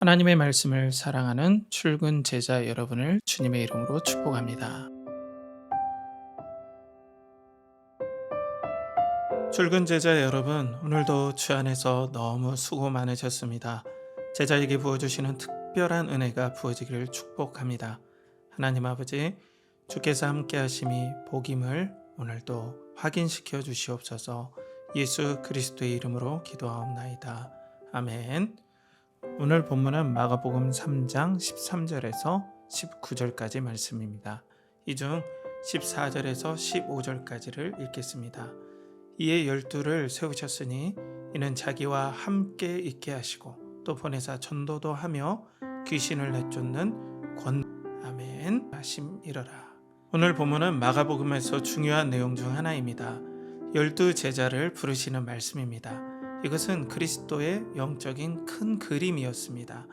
하나님의 말씀을 사랑하는 출근 제자 여러분을 주님의 이름으로 축복합니다. 출근 제자 여러분, 오늘도 주 안에서 너무 수고 많으셨습니다. 제자에게 부어주시는 특별한 은혜가 부어지기를 축복합니다. 하나님 아버지, 주께서 함께 하심이 복임을 오늘도 확인시켜 주시옵소서. 예수 그리스도의 이름으로 기도하옵나이다. 아멘. 오늘 본문은 마가복음 3장 13절에서 19절까지 말씀입니다. 이 중 14절에서 15절까지를 읽겠습니다. 이에 12를 세우셨으니 이는 자기와 함께 있게 하시고 또 보내사 전도도 하며 귀신을 내쫓는 아멘 하심이러라. 오늘 본문은 마가복음에서 중요한 내용 중 하나입니다. 12 제자를 부르시는 말씀입니다. 이것은 그리스도의 영적인 큰 그림이었습니다.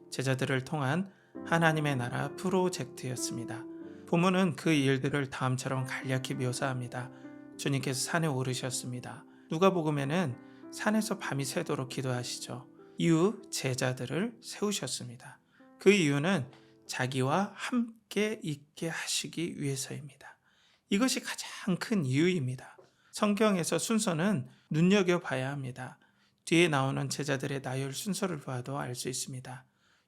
제자들을 통한 하나님의 나라 프로젝트였습니다. 본문은 그 일들을 다음처럼 간략히 묘사합니다. 주님께서 산에 오르셨습니다. 누가복음에는 산에서 밤이 새도록 기도하시죠. 이후 제자들을 세우셨습니다. 그 이유는 자기와 함께 있게 하시기 위해서입니다. 이것이 가장 큰 이유입니다. 성경에서 순서는 눈여겨봐야 합니다. 뒤에 나오는 제자들의 나열 순서를 봐도 알 수 있습니다.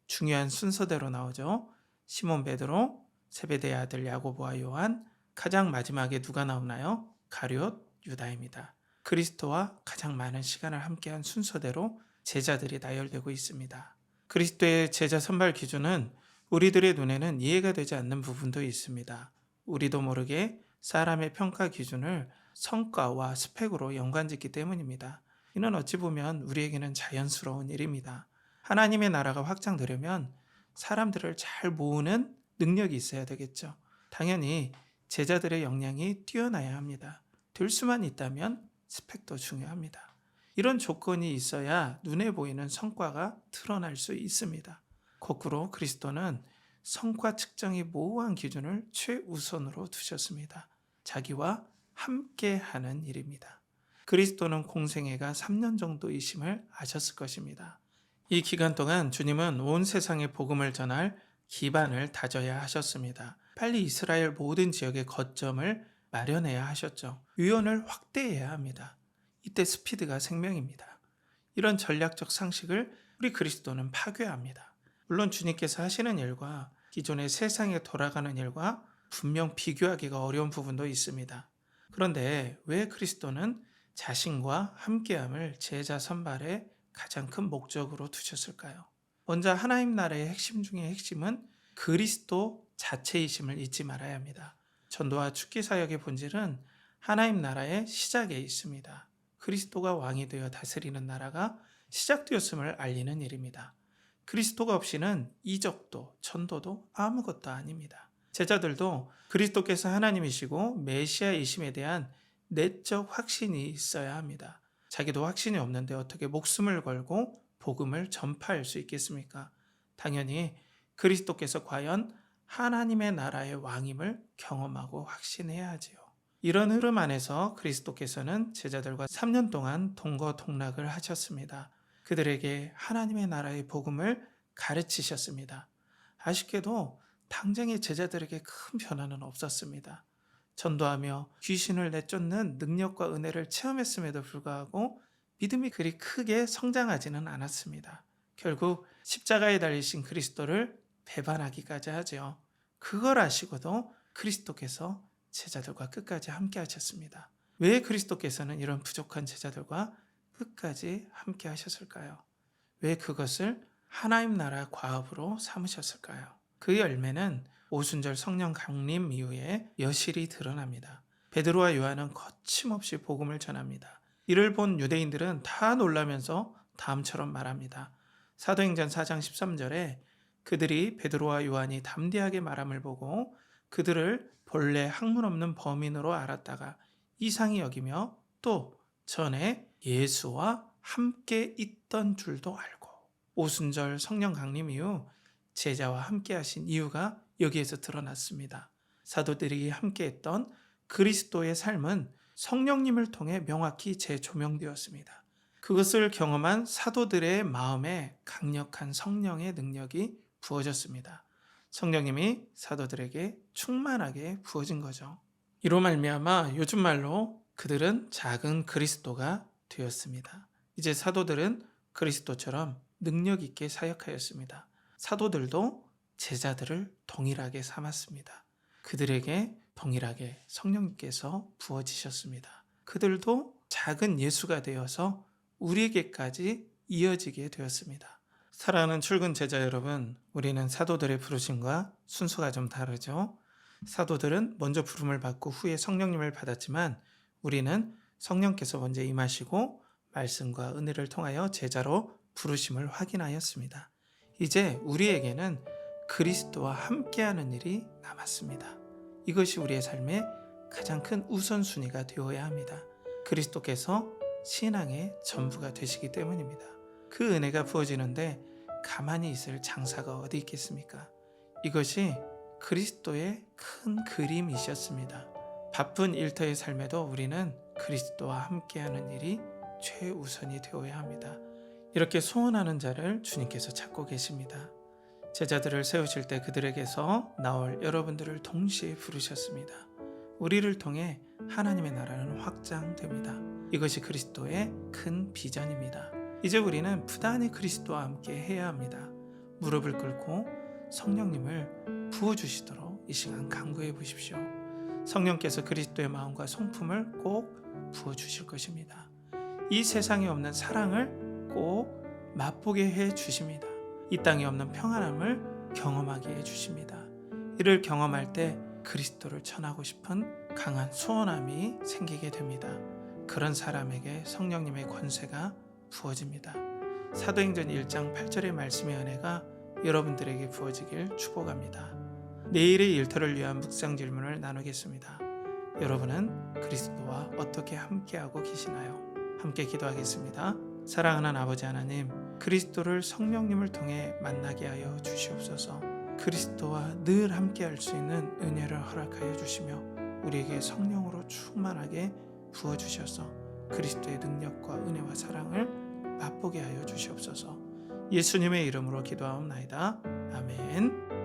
중요한 순서대로 나오죠. 시몬 베드로, 세베대의 아들 야고보와 요한, 가장 마지막에 누가 나오나요? 가룟 유다입니다. 그리스도와 가장 많은 시간을 함께한 순서대로 제자들이 나열되고 있습니다. 그리스도의 제자 선발 기준은 우리들의 눈에는 이해가 되지 않는 부분도 있습니다. 우리도 모르게 사람의 평가 기준을 성과와 스펙으로 연관짓기 때문입니다. 이는 어찌 보면 우리에게는 자연스러운 일입니다. 하나님의 나라가 확장되려면 사람들을 잘 모으는 능력이 있어야 되겠죠. 당연히 제자들의 역량이 뛰어나야 합니다. 될 수만 있다면 스펙도 중요합니다. 이런 조건이 있어야 눈에 보이는 성과가 드러날 수 있습니다. 거꾸로 그리스도는 성과 측정이 모호한 기준을 최우선으로 두셨습니다. 자기와 함께하는 일입니다. 그리스도는 공생애가 3년 정도이심을 아셨을 것입니다. 이 기간 동안 주님은 온 세상에 복음을 전할 기반을 다져야 하셨습니다. 빨리 이스라엘 모든 지역에 거점을 마련해야 하셨죠. 유연을 확대해야 합니다. 이때 스피드가 생명입니다. 이런 전략적 상식을 우리 그리스도는 파괴합니다. 물론 주님께서 하시는 일과 기존의 세상에 돌아가는 일과 분명 비교하기가 어려운 부분도 있습니다. 그런데 왜 그리스도는 자신과 함께함을 제자 선발의 가장 큰 목적으로 두셨을까요? 먼저 하나님 나라의 핵심 중의 핵심은 그리스도 자체이심을 잊지 말아야 합니다. 전도와 축기 사역의 본질은 하나님 나라의 시작에 있습니다. 그리스도가 왕이 되어 다스리는 나라가 시작되었음을 알리는 일입니다. 그리스도가 없이는 이적도 전도도 아무것도 아닙니다. 제자들도 그리스도께서 하나님이시고 메시아이심에 대한 내적 확신이 있어야 합니다. 자기도 확신이 없는데 어떻게 목숨을 걸고 복음을 전파할 수 있겠습니까? 당연히 그리스도께서 과연 하나님의 나라의 왕임을 경험하고 확신해야 하지요. 이런 흐름 안에서 그리스도께서는 제자들과 3년 동안 동거동락을 하셨습니다. 그들에게 하나님의 나라의 복음을 가르치셨습니다. 아쉽게도 당장의 제자들에게 큰 변화는 없었습니다. 전도하며 귀신을 내쫓는 능력과 은혜를 체험했음에도 불구하고 믿음이 그리 크게 성장하지는 않았습니다. 결국 십자가에 달리신 그리스도를 배반하기까지 하죠. 그걸 아시고도 그리스도께서 제자들과 끝까지 함께 하셨습니다. 왜 그리스도께서는 이런 부족한 제자들과 끝까지 함께 하셨을까요? 왜 그것을 하나님 나라 과업으로 삼으셨을까요? 그 열매는 오순절 성령 강림 이후에 여실히 드러납니다. 베드로와 요한은 거침없이 복음을 전합니다. 이를 본 유대인들은 다 놀라면서 다음처럼 말합니다. 사도행전 4장 13절에 그들이 베드로와 요한이 담대하게 말함을 보고 그들을 본래 학문 없는 범인으로 알았다가 이상히 여기며 또 전에 예수와 함께 있던 줄도 알고. 오순절 성령 강림 이후 제자와 함께 하신 이유가 여기에서 드러났습니다. 사도들이 함께 했던 그리스도의 삶은 성령님을 통해 명확히 재조명되었습니다. 그것을 경험한 사도들의 마음에 강력한 성령의 능력이 부어졌습니다. 성령님이 사도들에게 충만하게 부어진 거죠. 이로 말미암아 요즘 말로 그들은 작은 그리스도가 되었습니다. 이제 사도들은 그리스도처럼 능력 있게 사역하였습니다. 사도들도 제자들을 동일하게 삼았습니다. 그들에게 동일하게 성령님께서 부어지셨습니다. 그들도 작은 예수가 되어서 우리에게까지 이어지게 되었습니다. 사랑하는 출근 제자 여러분, 우리는 사도들의 부르심과 순서가 좀 다르죠. 사도들은 먼저 부름을 받고 후에 성령님을 받았지만 우리는 성령께서 먼저 임하시고 말씀과 은혜를 통하여 제자로 부르심을 확인하였습니다. 이제 우리에게는 그리스도와 함께하는 일이 남았습니다. 이것이 우리의 삶의 가장 큰 우선순위가 되어야 합니다. 그리스도께서 신앙의 전부가 되시기 때문입니다. 그 은혜가 부어지는데 가만히 있을 장사가 어디 있겠습니까? 이것이 그리스도의 큰 그림이셨습니다. 바쁜 일터의 삶에도 우리는 그리스도와 함께하는 일이 최우선이 되어야 합니다. 이렇게 소원하는 자를 주님께서 찾고 계십니다. 제자들을 세우실 때 그들에게서 나올 여러분들을 동시에 부르셨습니다. 우리를 통해 하나님의 나라는 확장됩니다. 이것이 그리스도의 큰 비전입니다. 이제 우리는 부단히 그리스도와 함께 해야 합니다. 무릎을 꿇고 성령님을 부어주시도록 이 시간 간구해 보십시오. 성령께서 그리스도의 마음과 성품을 꼭 부어주실 것입니다. 이 세상에 없는 사랑을 꼭 맛보게 해 주십니다. 이 땅에 없는 평안함을 경험하게 해 주십니다. 이를 경험할 때 그리스도를 전하고 싶은 강한 소원함이 생기게 됩니다. 그런 사람에게 성령님의 권세가 부어집니다. 사도행전 1장 8절의 말씀의 은혜가 여러분들에게 부어지길 축복합니다. 내일의 일터를 위한 묵상 질문을 나누겠습니다. 여러분은 그리스도와 어떻게 함께하고 계시나요? 함께 기도하겠습니다. 사랑하는 아버지 하나님, 그리스도를 성령님을 통해 만나게 하여 주시옵소서. 그리스도와 늘 함께할 수 있는 은혜를 허락하여 주시며 우리에게 성령으로 충만하게 부어주셔서 그리스도의 능력과 은혜와 사랑을 맛보게 하여 주시옵소서. 예수님의 이름으로 기도하옵나이다. 아멘.